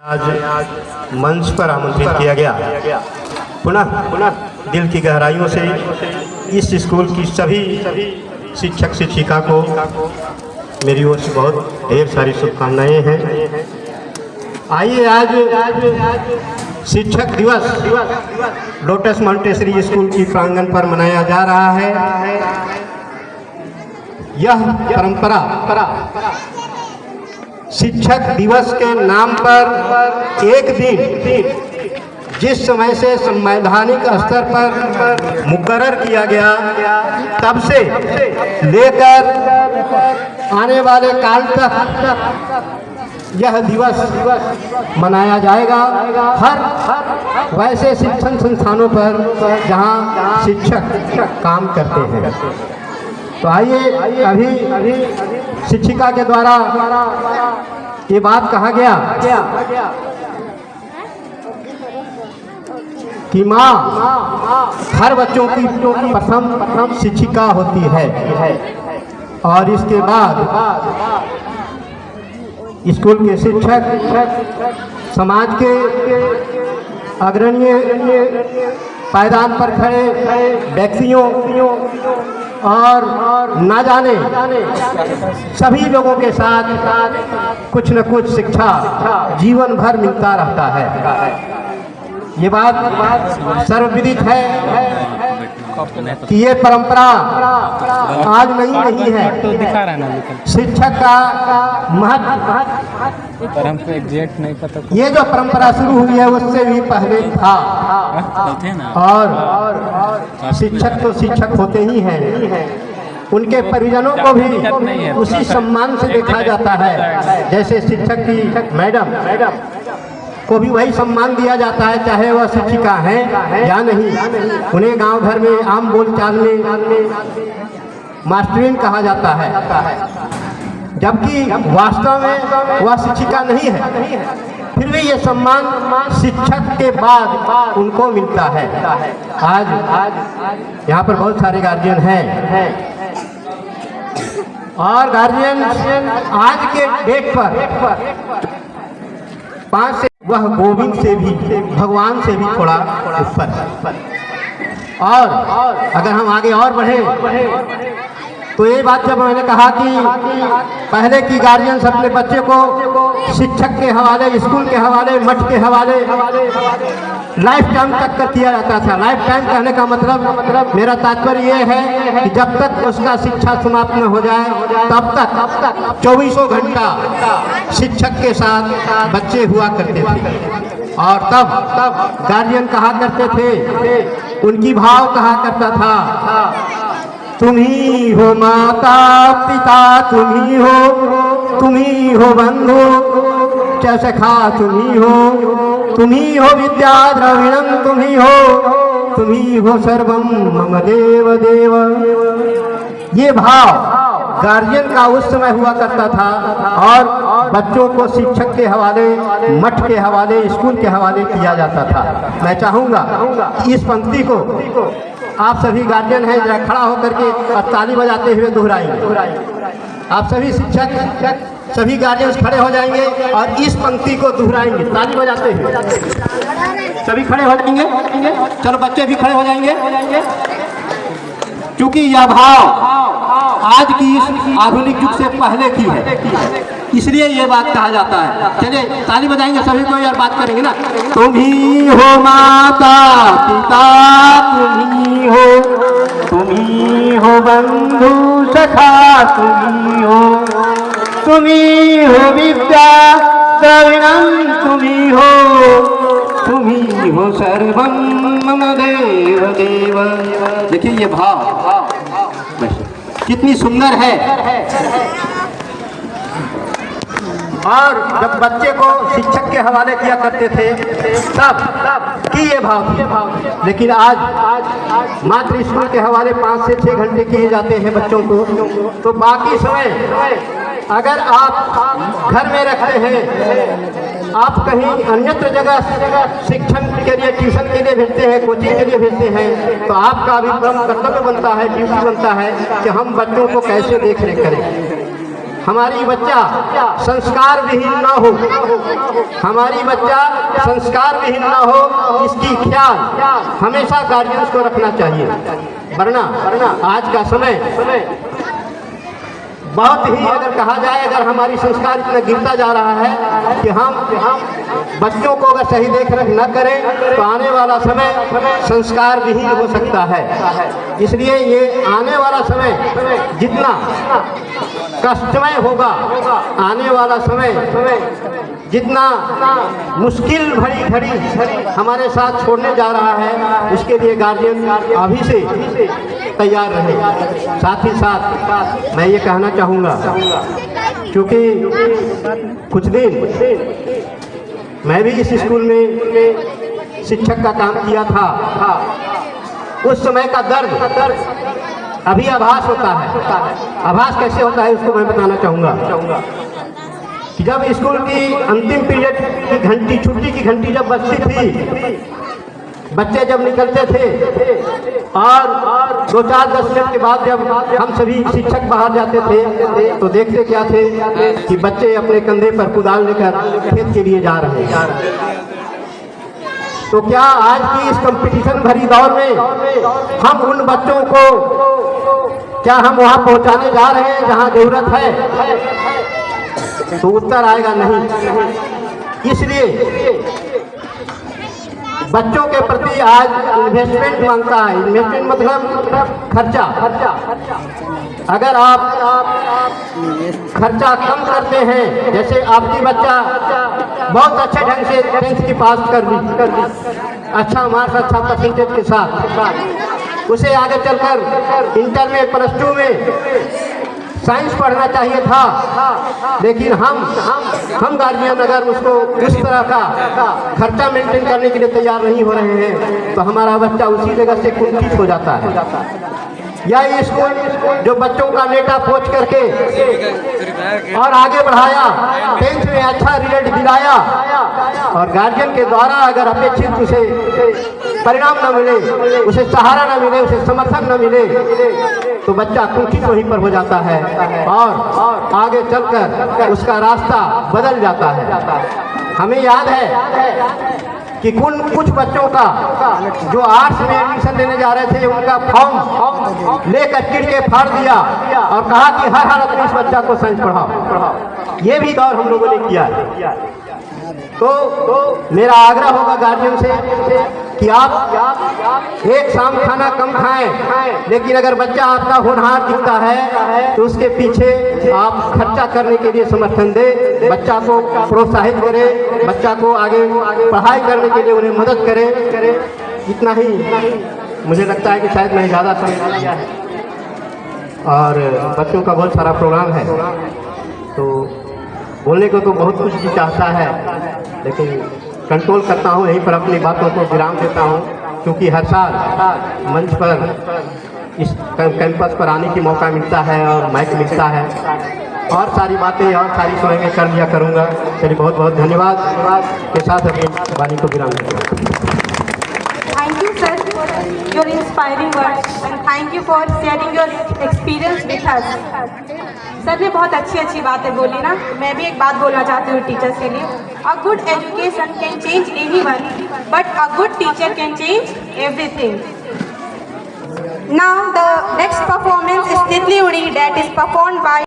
आज मंच पर आमंत्रित किया गया। पुनः दिल की गहराइयों से इस स्कूल की सभी शिक्षक शिक्षिका को मेरी ओर से बहुत ढेर सारी शुभकामनाएं हैं। आइए आज शिक्षक दिवस लोटस मॉन्टेसरी स्कूल की प्रांगण पर मनाया जा रहा है। यह परंपरा शिक्षक दिवस के नाम पर एक दिन जिस समय से संवैधानिक स्तर पर मुकर्रर किया गया तब से लेकर आने वाले काल तक यह दिवस मनाया जाएगा हर वैसे शिक्षण संस्थानों पर जहां शिक्षक काम करते हैं। तो आइए अभी शिक्षिका के द्वारा ये बात कहा गया कि माँ हर बच्चों की प्रथम शिक्षिका होती है और इसके बाद स्कूल के शिक्षक समाज के अग्रणी पायदान पर खड़े व्यक्तियों और ना जाने सभी लोगों के साथ कुछ न कुछ शिक्षा जीवन भर मिलता रहता है। ये बात सर्वविदित है कि ये परंपरा आज नहीं है। तो दिखा रहा है ना शिक्षक का महत्व पर हमको एग्जैक्ट नहीं पता। ये जो परंपरा शुरू हुई है उससे भी पहले था और शिक्षक तो शिक्षक होते ही हैं। उनके परिजनों को भी उसी सम्मान से देखा जाता है जैसे शिक्षक की मैडम को भी वही सम्मान दिया जाता है, चाहे वह शिक्षिका हैं या नहीं। उन्हें गांव घर में आम बोलचाल में मास्टरीन कहा जाता है, जबकि वास्तव में वह शिक्षिका नहीं है। फिर भी ये सम्मान शिक्षक के बाद उनको मिलता है। आज यहाँ पर बहुत सारे गार्जियन हैं और गार्जियन आज के डेट पर 5 से वह गोविंद से भी भगवान से भी थोड़ा ऊपर। और अगर हम आगे और बढ़े तो ये बात जब मैंने कहा कि पहले की गार्जियंस अपने बच्चे को शिक्षक के हवाले, स्कूल के हवाले, मठ के हवाले लाइफ टाइम तक कर किया जाता था। लाइफ टाइम कहने का मतलब मेरा तात्पर्य ये है कि जब तक उसका शिक्षा समाप्त न हो जाए तब तक 24 घंटा शिक्षक के साथ बच्चे हुआ करते थे। और तब गार्जियन कहा करते थे, उनकी भाव कहा करता था, तुम ही हो माता पिता, तुम ही हो बंधु सखा, तुम ही हो विद्या द्रविणम, तुम ही हो सर्वम मम देव देव। ये भाव गार्जियन का उस समय हुआ करता था और बच्चों को शिक्षक के हवाले, मठ के हवाले, स्कूल के हवाले किया जाता था। मैं चाहूँगा इस पंक्ति को आप सभी गार्जियन हैं जरा खड़ा होकर के ताली बजाते हुए दोहराएंगे। आप सभी शिक्षक सभी गार्जियन खड़े हो जाएंगे और इस पंक्ति को दोहराएंगे ताली बजाते हुए। सभी खड़े हो जाएंगे, चलो बच्चे भी खड़े हो जाएंगे। क्योंकि यह भाव आज की इस आधुनिक युग से पहले की है, इसलिए ये बात कहा जाता है। चलिए ताली बजाएंगे सभी को यार, बात करेंगे ना। तुम ही हो माता पिता, तुम ही हो बंधु सखा, तुम ही हो विद्या द्रविणम, तुम ही हो सर्वम मम देव देव। देखिए ये भाव कितनी सुंदर है। और जब बच्चे को शिक्षक के हवाले किया करते थे तब की ये भाव थी, लेकिन आज मात्र स्कूल के हवाले 5 से 6 घंटे किए जाते हैं बच्चों को। तो बाकी समय अगर आप घर में रखते हैं, आप कहीं अन्यत्र जगह शिक्षण के लिए, ट्यूशन के लिए भेजते हैं, कोचिंग के लिए भेजते हैं, तो आपका भी कर्तव्य बनता है, ड्यूटी बनता है कि हम बच्चों को कैसे देख रेख करें। हमारी बच्चा संस्कार विहीन ना हो, हमारी बच्चा संस्कार विहीन ना हो, इसकी ख्याल हमेशा गार्जियंस को रखना चाहिए। वरना आज का समय बहुत ही, अगर कहा जाए, अगर हमारी संस्कार इतना गिरता जा रहा है कि हम बच्चों को अगर सही देख रेख न करें तो आने वाला समय संस्कार विहीन हो सकता है। इसलिए ये आने वाला समय जितना कष्टमय होगा, आने वाला समय जितना मुश्किल भरी घड़ी हमारे साथ छोड़ने जा रहा है, उसके लिए गार्जियन अभी से तैयार रहे। साथ ही साथ मैं ये कहना चाहूँगा, क्योंकि कुछ दिन मैं भी इस स्कूल में शिक्षक का काम किया था, उस समय का दर्द अभी आभास होता है। आभास कैसे होता है उसको मैं बताना चाहूँगा कि जब स्कूल की अंतिम पीरियड की घंटी, छुट्टी की घंटी जब बजती थी, बच्चे जब निकलते थे और 2-4-10 मिनट के बाद जब हम सभी शिक्षक बाहर जाते थे तो देखते क्या थे कि बच्चे अपने कंधे पर कुदाल लेकर खेत के लिए जा रहे हैं। तो क्या आज की इस कंपटीशन भरी दौर में हम उन बच्चों को क्या हम वहां पहुंचाने जा रहे हैं जहां जरूरत है? तो उत्तर आएगा नहीं। इसलिए बच्चों के प्रति आज इन्वेस्टमेंट मांगता है। इन्वेस्टमेंट मतलब खर्चा। अगर आप खर्चा कम करते हैं, जैसे आपकी बच्चा बहुत अच्छे ढंग से 10th की पास कर दी, अच्छा मार्क्स, अच्छा परसेंटेज के साथ, उसे आगे चलकर इंटर में, +2 में साइंस पढ़ना चाहिए था, लेकिन हम गार्जियन अगर उसको इस तरह का खर्चा मेंटेन करने के लिए तैयार नहीं हो रहे हैं तो हमारा बच्चा उसी जगह से कुंठित हो जाता है। या ये स्कूल जो बच्चों का नेटा पोच करके और आगे बढ़ाया, 10th में अच्छा रिजल्ट दिलाया और गार्जियन के द्वारा अगर अपेक्षित उसे परिणाम न मिले, उसे सहारा न मिले, उसे समर्थन न मिले, तो बच्चा कुंठित वहीं पर हो जाता है और आगे चलकर उसका रास्ता बदल जाता है। हमें याद है कि कुछ बच्चों का जो आर्ट्स में एडमिशन लेने जा रहे थे, उनका फॉर्म लेकर किरके फाड़ दिया और कहा कि हर हालत में इस बच्चा को साइंस पढ़ाओ। ये भी दौर हम लोगों ने किया है। तो मेरा आग्रह होगा गार्जियन से कि आप एक शाम खाना कम खाएं, लेकिन अगर बच्चा आपका होनहार दिखता है तो उसके पीछे आप खर्चा करने के लिए समर्थन दें, बच्चा को प्रोत्साहित करें, बच्चा को आगे पढ़ाई करने के लिए उन्हें मदद करें। इतना ही मुझे लगता है कि शायद मैं ज़्यादा समय लिया है और बच्चों का बहुत सारा प्रोग्राम है, तो बोलने को तो बहुत कुछ जी चाहता है, लेकिन कंट्रोल करता हूँ, यहीं पर अपनी बातों को विराम देता हूँ, क्योंकि हर साल मंच पर इस कैंपस पर आने की मौका मिलता है और माइक मिलता है, और सारी बातें और सारी समय में कर लिया करूँगा। चलिए, बहुत बहुत धन्यवाद के साथ अपनी वाणी को विराम देता हूँ। Thank you, sir, for your inspiring words and thank you for sharing your experience with us. Sir ने बहुत अच्छी बातें बोली ना। मैं भी एक बात बोलना चाहती हूँ टीचर्स के लिए। A good education can change anyone, but a good teacher can change everything. Now the next performance is Titli Udi, that is performed by